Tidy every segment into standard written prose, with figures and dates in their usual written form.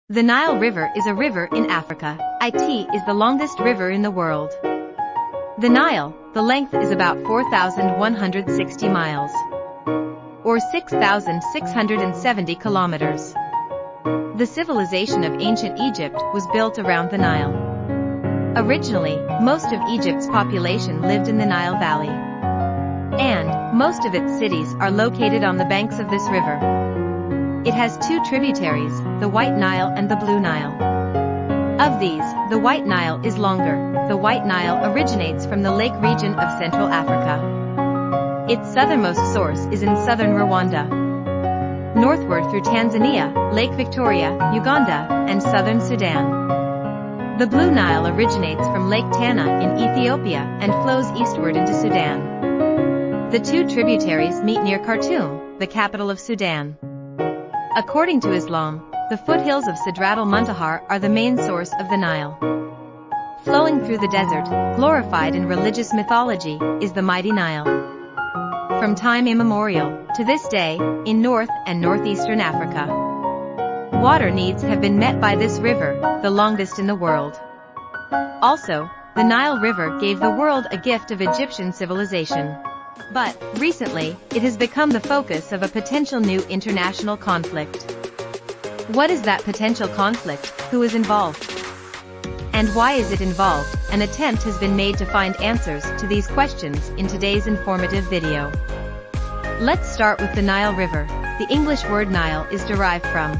The Nile River is a river in Africa. It is the longest river in the world. The Nile, the length is about 4,160 miles, or 6,670 kilometers. The civilization of ancient Egypt was built around the Nile. Originally, most of Egypt's population lived in the Nile Valley, and most of its cities are located on the banks of this river. It has two tributaries, the White Nile and the Blue Nile. Of these, the White Nile is longer. The White Nile originates from the lake region of Central Africa. Its southernmost source is in southern Rwanda, northward through Tanzania, Lake Victoria, Uganda, and southern Sudan. The Blue Nile originates from Lake Tana in Ethiopia and flows eastward into Sudan. The two tributaries meet near Khartoum, the capital of Sudan. According to Islam, the foothills of Sidratul Muntaha are the main source of the Nile. Flowing through the desert, glorified in religious mythology, is the mighty Nile. From time immemorial, to this day, in North and Northeastern Africa, water needs have been met by this river, the longest in the world. Also, the Nile River gave the world a gift of Egyptian civilization. But, recently, it has become the focus of a potential new international conflict. What is that potential conflict? Who is involved? And why is it involved? An attempt has been made to find answers to these questions in today's informative video. Let's start with the Nile River. The English word Nile is derived from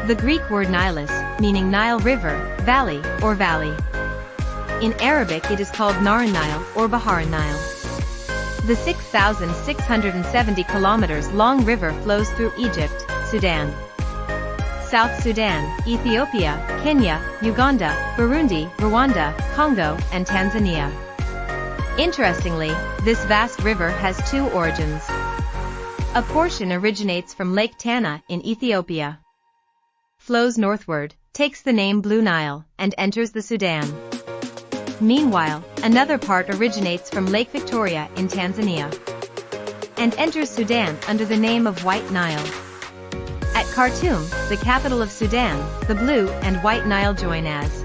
the Greek word Nilus, meaning Nile River, valley, or valley. In Arabic it is called Naran Nile or Baharan Nile. The 6,670 kilometers long river flows through Egypt, Sudan, South Sudan, Ethiopia, Kenya, Uganda, Burundi, Rwanda, Congo, and Tanzania. Interestingly, this vast river has two origins. A portion originates from Lake Tana in Ethiopia, flows northward, takes the name Blue Nile, and enters the Sudan. Meanwhile, another part originates from Lake Victoria in Tanzania and enters Sudan under the name of White Nile. At Khartoum, the capital of Sudan, the Blue and White Nile join as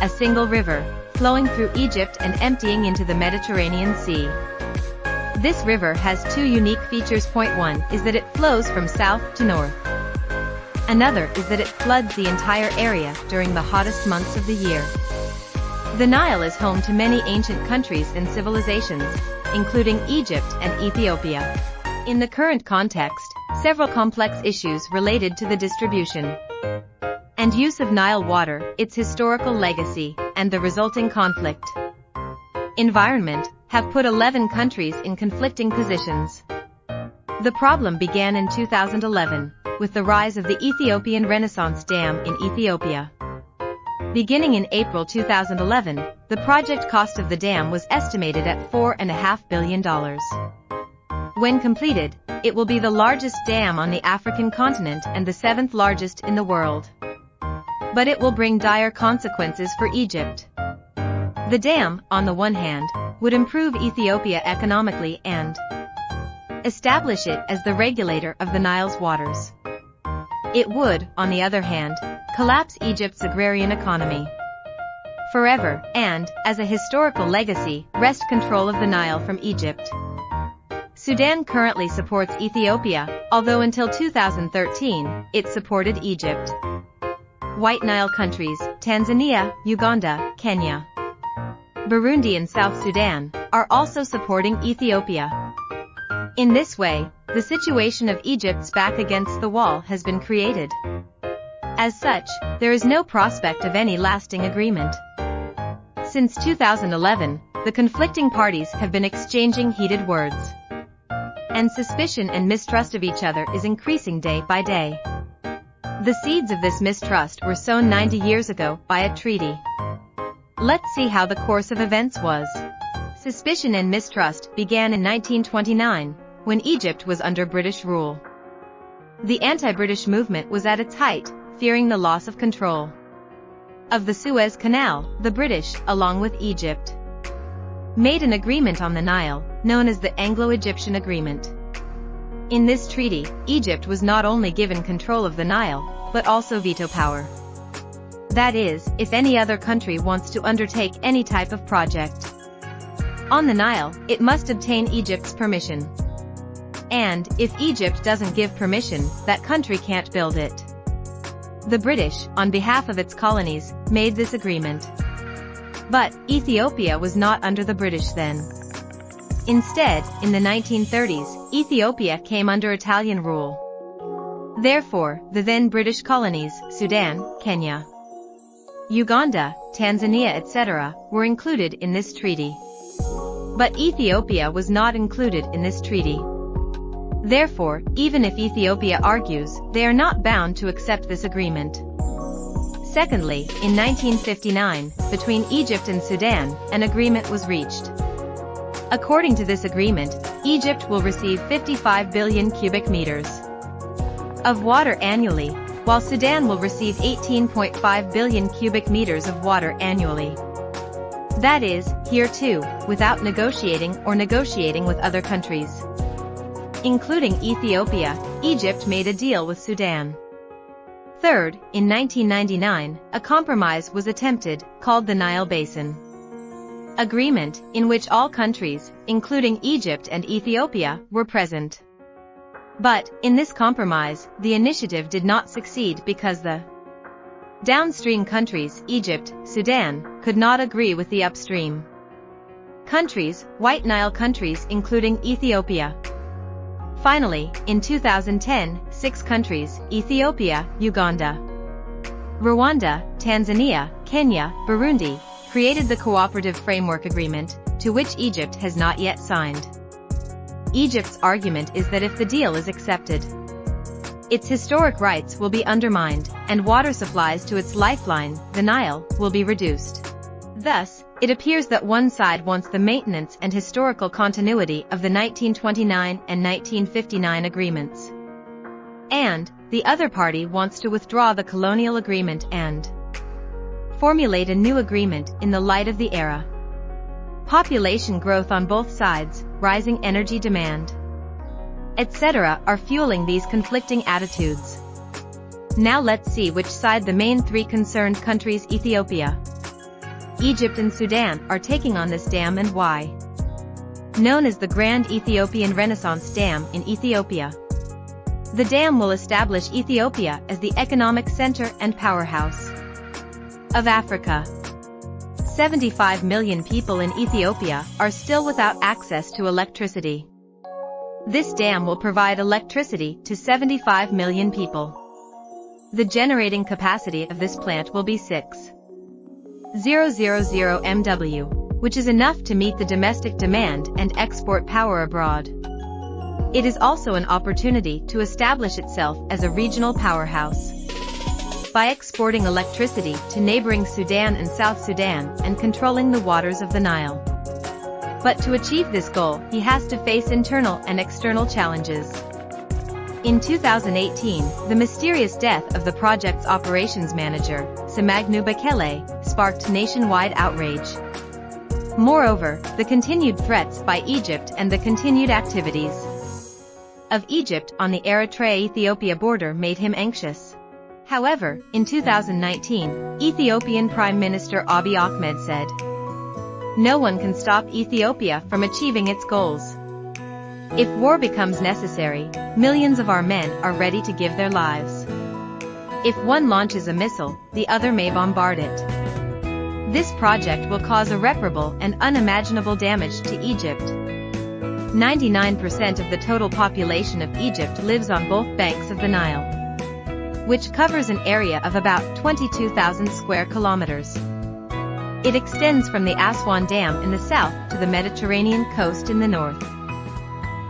a single river, flowing through Egypt and emptying into the Mediterranean Sea. This river has two unique features. Point one is that it flows from south to north. Another is that it floods the entire area during the hottest months of the year. The Nile is home to many ancient countries and civilizations, including Egypt and Ethiopia. In the current context, several complex issues related to the distribution and use of Nile water, its historical legacy, and the resulting conflict environment, have put 11 countries in conflicting positions. The problem began in 2011, with the rise of the Ethiopian Renaissance Dam in Ethiopia. Beginning in April 2011, the project cost of the dam was estimated at $4.5 billion. When completed, it will be the largest dam on the African continent and the seventh largest in the world. But it will bring dire consequences for Egypt. The dam, on the one hand, would improve Ethiopia economically and establish it as the regulator of the Nile's waters. It would, on the other hand, collapse Egypt's agrarian economy forever, and, as a historical legacy, wrest control of the Nile from Egypt. Sudan currently supports Ethiopia, although until 2013, it supported Egypt. White Nile countries, Tanzania, Uganda, Kenya, Burundi and South Sudan, are also supporting Ethiopia. In this way, the situation of Egypt's back against the wall has been created. As such, there is no prospect of any lasting agreement. Since 2011, the conflicting parties have been exchanging heated words, and suspicion and mistrust of each other is increasing day by day. The seeds of this mistrust were sown 90 years ago by a treaty. Let's see how the course of events was. Suspicion and mistrust began in 1929, when Egypt was under British rule. The anti-British movement was at its height, fearing the loss of control of the Suez Canal. The British, along with Egypt, made an agreement on the Nile, known as the Anglo-Egyptian Agreement. In this treaty, Egypt was not only given control of the Nile, but also veto power. That is, if any other country wants to undertake any type of project on the Nile, it must obtain Egypt's permission. And, if Egypt doesn't give permission, that country can't build it. The British, on behalf of its colonies, made this agreement. But, Ethiopia was not under the British then. Instead, in the 1930s, Ethiopia came under Italian rule. Therefore, the then British colonies, Sudan, Kenya, Uganda, Tanzania etc., were included in this treaty. But Ethiopia was not included in this treaty. Therefore, even if Ethiopia argues, they are not bound to accept this agreement. Secondly, in 1959, between Egypt and Sudan, an agreement was reached. According to this agreement, Egypt will receive 55 billion cubic meters of water annually, while Sudan will receive 18.5 billion cubic meters of water annually. That is, here too, without negotiating with other countries, including Ethiopia. Egypt made a deal with Sudan. Third, in 1999, a compromise was attempted, called the Nile Basin Agreement, in which all countries, including Egypt and Ethiopia, were present. But, in this compromise, the initiative did not succeed because the downstream countries, Egypt, Sudan, could not agree with the upstream countries, White Nile countries including Ethiopia. Finally, in 2010, 6 countries, Ethiopia, Uganda, Rwanda, Tanzania, Kenya, Burundi, created the Cooperative Framework Agreement, to which Egypt has not yet signed. Egypt's argument is that if the deal is accepted, its historic rights will be undermined, and water supplies to its lifeline, the Nile, will be reduced. Thus, it appears that one side wants the maintenance and historical continuity of the 1929 and 1959 agreements, and the other party wants to withdraw the colonial agreement and formulate a new agreement in the light of the era. Population growth on both sides, rising energy demand, etc. are fueling these conflicting attitudes. Now let's see which side the main 3 concerned countries, Ethiopia, Egypt and Sudan, are taking on this dam and why. Known as the Grand Ethiopian Renaissance Dam in Ethiopia, the dam will establish Ethiopia as the economic center and powerhouse of Africa. 75 million people in Ethiopia are still without access to electricity. This dam will provide electricity to 75 million people. The generating capacity of this plant will be 6,000 MW, which is enough to meet the domestic demand and export power abroad. It is also an opportunity to establish itself as a regional powerhouse by exporting electricity to neighboring Sudan and South Sudan and controlling the waters of the Nile. But to achieve this goal, he has to face internal and external challenges. In 2018, the mysterious death of the project's operations manager, Semagnu Bekele, sparked nationwide outrage. Moreover, the continued threats by Egypt and the continued activities of Egypt on the Eritrea-Ethiopia border made him anxious. However, in 2019, Ethiopian Prime Minister Abiy Ahmed said, "No one can stop Ethiopia from achieving its goals. If war becomes necessary, millions of our men are ready to give their lives. If one launches a missile, the other may bombard it." This project will cause irreparable and unimaginable damage to Egypt. 99% of the total population of Egypt lives on both banks of the Nile, which covers an area of about 22,000 square kilometers. It extends from the Aswan Dam in the south to the Mediterranean coast in the north.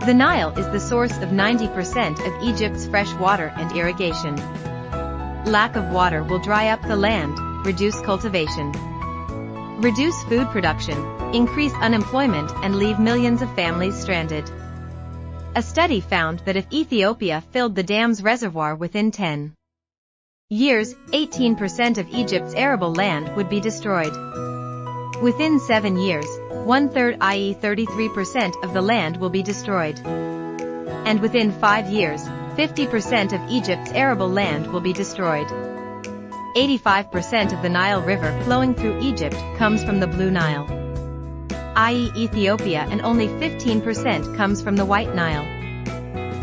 The Nile is the source of 90% of Egypt's fresh water and irrigation. Lack of water will dry up the land, reduce cultivation, reduce food production, increase unemployment and leave millions of families stranded. A study found that if Ethiopia filled the dam's reservoir within 10 years, 18% of Egypt's arable land would be destroyed. Within 7 years, 1/3, i.e. 33% of the land will be destroyed. And within 5 years, 50% of Egypt's arable land will be destroyed. 85% of the Nile River flowing through Egypt comes from the Blue Nile, i.e. Ethiopia, and only 15% comes from the White Nile.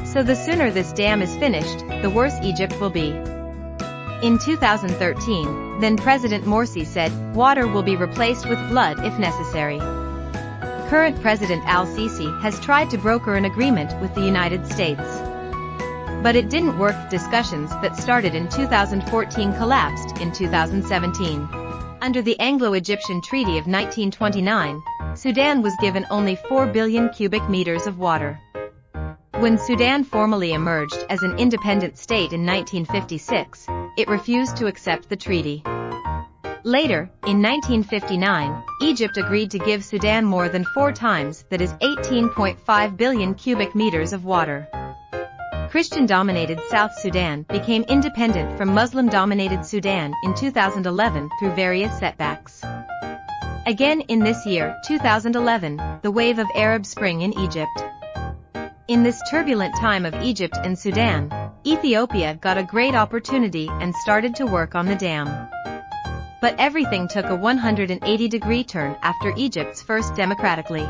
So the sooner this dam is finished, the worse Egypt will be. In 2013, then President Morsi said, water will be replaced with blood if necessary. Current President al-Sisi has tried to broker an agreement with the United States. But it didn't work. Discussions that started in 2014 collapsed in 2017. Under the Anglo-Egyptian Treaty of 1929, Sudan was given only 4 billion cubic meters of water. When Sudan formally emerged as an independent state in 1956, it refused to accept the treaty. Later, in 1959, Egypt agreed to give Sudan more than 4 times, that is 18.5 billion cubic meters of water. Christian-dominated South Sudan became independent from Muslim-dominated Sudan in 2011 through various setbacks. Again in this year, 2011, the wave of Arab Spring in Egypt. In this turbulent time of Egypt and Sudan, Ethiopia got a great opportunity and started to work on the dam. But everything took a 180-degree turn after Egypt's first democratically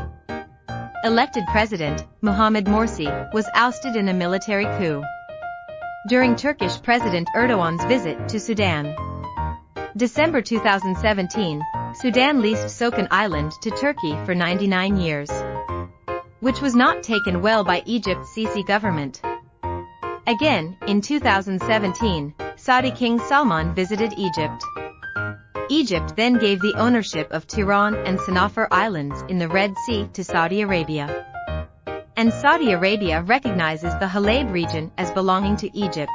elected president, Mohamed Morsi, was ousted in a military coup during Turkish President Erdogan's visit to Sudan. December 2017, Sudan leased Sokin Island to Turkey for 99 years, which was not taken well by Egypt's Sisi government. Again, in 2017, Saudi King Salman visited Egypt. Egypt then gave the ownership of Tiran and Sanafar Islands in the Red Sea to Saudi Arabia. And Saudi Arabia recognizes the Halab region as belonging to Egypt.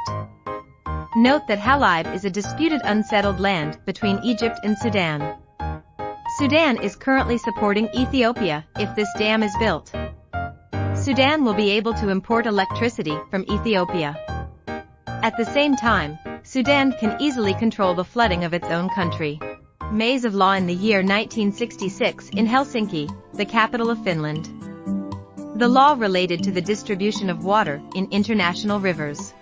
Note that Halab is a disputed unsettled land between Egypt and Sudan. Sudan is currently supporting Ethiopia if this dam is built. Sudan will be able to import electricity from Ethiopia. At the same time, Sudan can easily control the flooding of its own country. Maze of law in the year 1966 in Helsinki, the capital of Finland. The law related to the distribution of water in international rivers,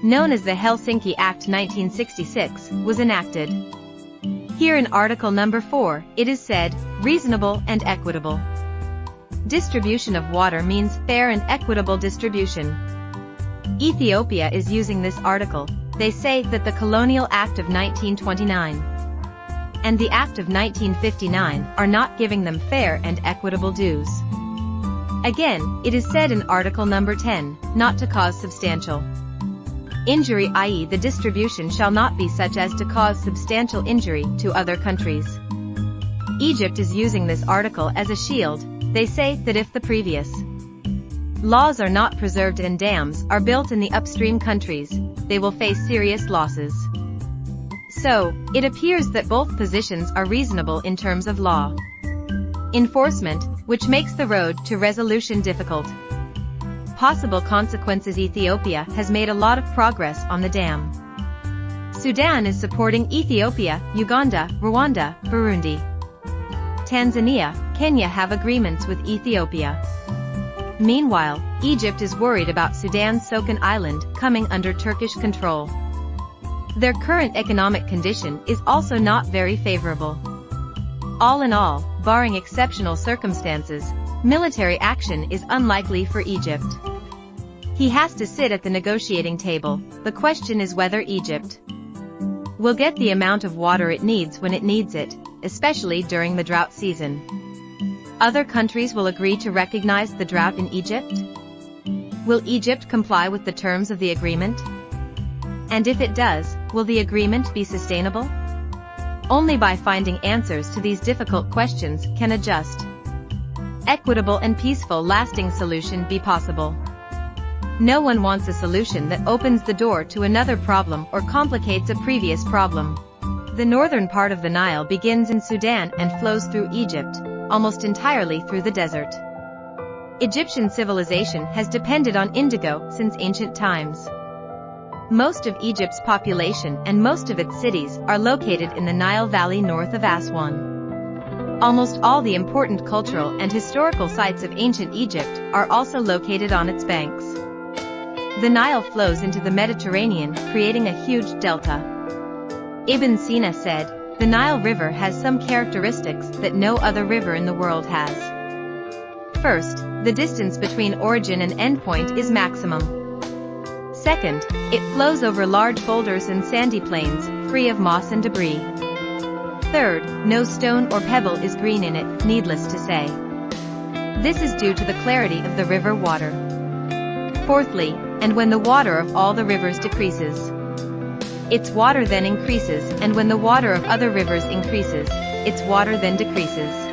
known as the Helsinki Act 1966, was enacted. Here in Article Number 4, it is said, reasonable and equitable. Distribution of water means fair and equitable distribution. Ethiopia is using this article. They say that the Colonial Act of 1929 and the Act of 1959 are not giving them fair and equitable dues. Again, it is said in Article Number 10, not to cause substantial injury, i.e. the distribution shall not be such as to cause substantial injury to other countries. Egypt is using this article as a shield. They say that if the previous laws are not preserved and dams are built in the upstream countries, they will face serious losses. So, it appears that both positions are reasonable in terms of law enforcement, which makes the road to resolution difficult. Possible consequences: Ethiopia has made a lot of progress on the dam. Sudan is supporting Ethiopia, Uganda, Rwanda, Burundi, Tanzania, Kenya have agreements with Ethiopia. Meanwhile, Egypt is worried about Sudan's Sokin Island coming under Turkish control. Their current economic condition is also not very favorable. All in all, barring exceptional circumstances, military action is unlikely for Egypt. He has to sit at the negotiating table. The question is whether Egypt will get the amount of water it needs when it needs it, especially during the drought season. Other countries will agree to recognize the drought in Egypt? Will Egypt comply with the terms of the agreement? And if it does, will the agreement be sustainable? Only by finding answers to these difficult questions can a just, equitable and peaceful lasting solution be possible. No one wants a solution that opens the door to another problem or complicates a previous problem. The northern part of the Nile begins in Sudan and flows through Egypt, almost entirely through the desert. Egyptian civilization has depended on indigo since ancient times. Most of Egypt's population and most of its cities are located in the Nile Valley north of Aswan. Almost all the important cultural and historical sites of ancient Egypt are also located on its banks. The Nile flows into the Mediterranean, creating a huge delta. Ibn Sina said, "The Nile River has some characteristics that no other river in the world has. First, the distance between origin and endpoint is maximum. Second, it flows over large boulders and sandy plains, free of moss and debris. Third, no stone or pebble is green in it, needless to say. This is due to the clarity of the river water. Fourthly, and when the water of all the rivers decreases, its water then increases, and when the water of other rivers increases, its water then decreases.